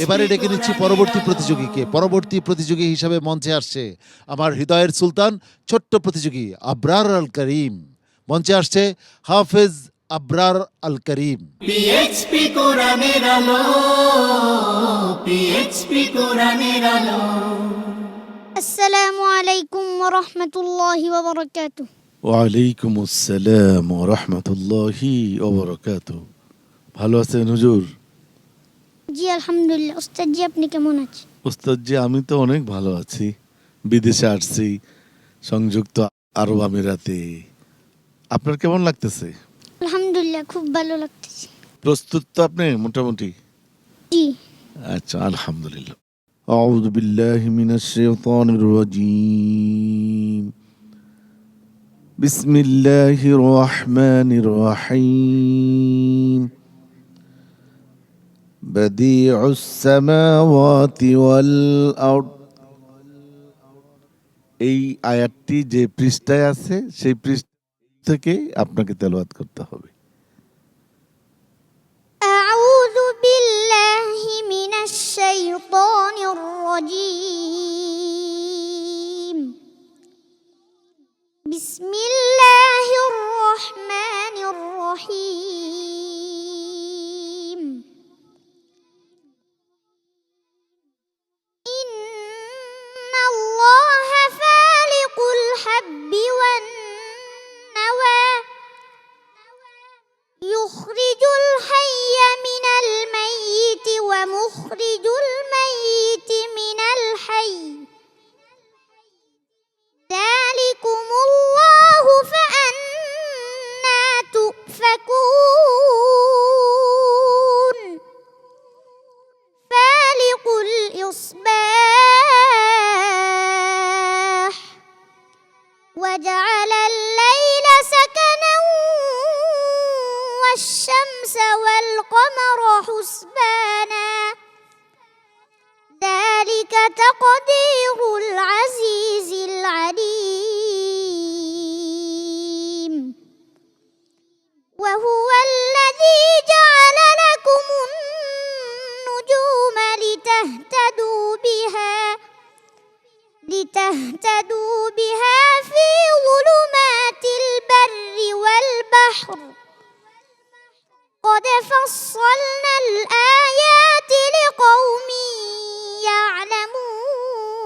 এবারে ডেকে নিচ্ছি পরবর্তী প্রতিযোগী হিসাবে মঞ্চে আসছে আমার হৃদয়ের সুলতান, ছোট্ট প্রতিযোগী আবরার আল করিম। মঞ্চে আসছে হাফেজ আবরার আল করিম। পিএইচপি কোরআনের আলো, পিএইচপি কোরআনের আলো। আসসালামু আলাইকুম ওয়া রাহমাতুল্লাহি ওয়া বারাকাতুহু। ওয়ালাইকুম আসসালাম ওয়া রাহমাতুল্লাহি ওয়া বারাকাতুহু। ভালো আছেন হুজুর? জি আলহামদুলিল্লাহ। উস্তাদ জি আপনি কেমন আছেন? উস্তাদ জি, আমি তো অনেক ভালো আছি। বিদেশে আসছি, সংযুক্ত আরব আমিরাতে। আপনার কেমন লাগতেছে? আলহামদুলিল্লাহ খুব ভালো লাগতেছে। প্রস্তুত তো আপনি মোটামুটি? জি। আচ্ছা, আলহামদুলিল্লাহ। আউযু বিল্লাহি মিনাশ শাইতানির রাজীম। বিসমিল্লাহির রহমানির রহিম। বাদিউস সামাওয়াতি ওয়াল আরদ। এই আয়াতটি যে পৃষ্ঠায় আছে সেই পৃষ্ঠা থেকে আপনাকে তেলাওয়াত করতে হবে। আউযু বিল্লাহি মিনাশ শাইতানির রাজীম। বিসমিল্লাহির রহমানির রহিম। ইন্নাল্লাহা ফালিকুল হাব্বি ওয়ান নাওয়া ইখরিজুল হাইয়্যা মিনাল মাইয়িতি ওয়া মুখরিজুল মাইয়িতি মিনাল হাইয়্য। যালিকুমুল্লাহু ফাআন্না তুফাকুন। ফালিকুল ইসবাহ وجعل الليل سكنا والشمس والقمر حسبانا ذلك تقدير العزيز العليم وهو الذي جعل لكم النجوم لتهتدوا بها في ظلمات البر والبحر قد فصلنا الآيات لقوم يعلمون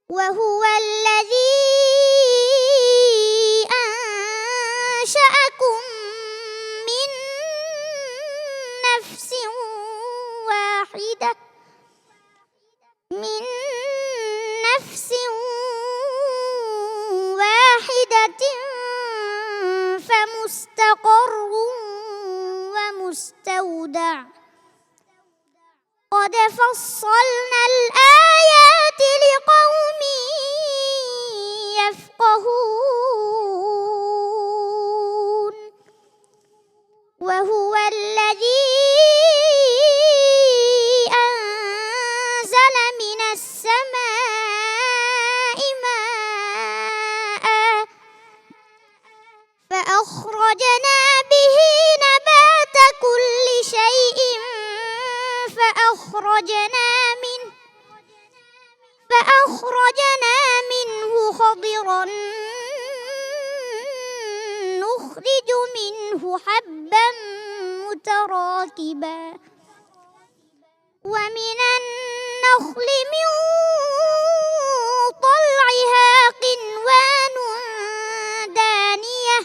وهو الذي أنشأكم من نفس واحدة فمستقر ومستودع قد فصلنا الآيات لقوم يفقهون وهو الذي أنزل من السماء ماء فأخرجنا به نبات كل شيء فأخرجنا منه خضرا نخرج منه حبا متراكبا ومن النخل من طلعها قنوان دانية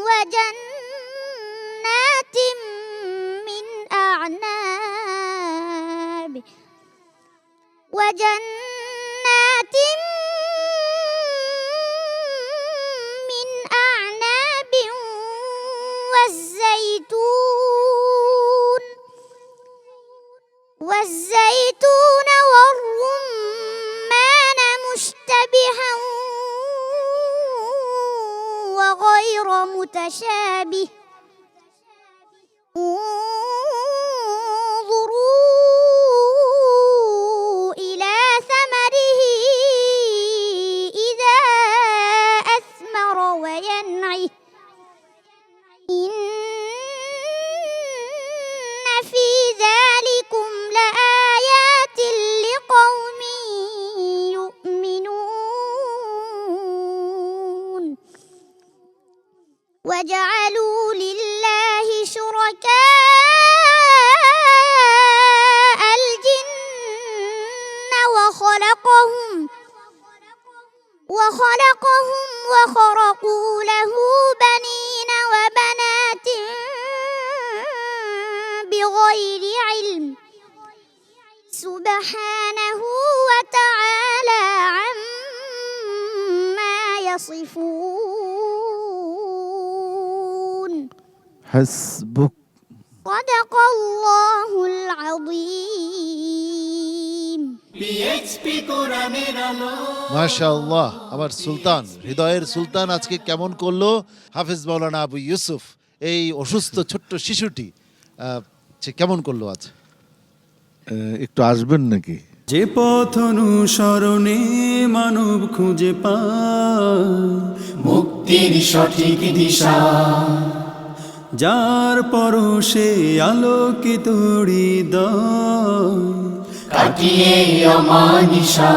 وجنات من أعناب والزيتون والرمان مشتبها وغير متشابه انظروا إلى ثمره وجعلوا لله شركاء الجن وخلقهم وخرقوا له بنين وبنات بغير علم سبحانه وتعالى عما يصفون হাসবুক। صدق الله العظيم পিএইচপি কোরআনের আলো মাশাআল্লাহ, আমার সুলতান, হৃদয়ের সুলতান আজকে কেমন করলো হাফেজ মাওলানা আবু ইউসুফ, এই অসুস্থ ছোট্ট শিশুটি সে কেমন করলো আজ? একটু আসবেন নাকি? যে পথ অনুসরণে মানব খুঁজে পায় মুক্তির সঠিক দিশা যার পরশে আলোকিত হৃদয় কাটিয়ে অমানিশা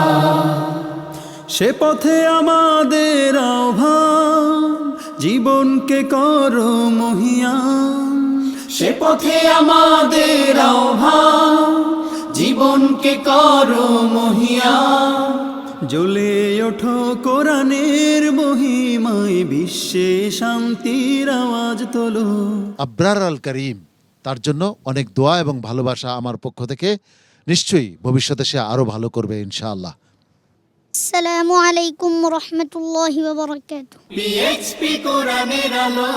সে পথে আমাদের আহ্বান জীবনকে করো মহিয়ান সে পথে আমাদের আহ্বান জীবনকে করো মহিয়ান জ্বলে ওঠো কোরআনের মহিমায় বিশ্বে শান্তির আওয়াজ তোলো আবরার আল করিম, তার জন্য অনেক দোয়া এবং ভালোবাসা আমার পক্ষ থেকে। নিশ্চয়ই ভবিষ্যতে সে আরো ভালো করবে ইনশাআল্লাহ। السلام عليكم ورحمة الله وبركاته পিএইচপি কোরআনের আলো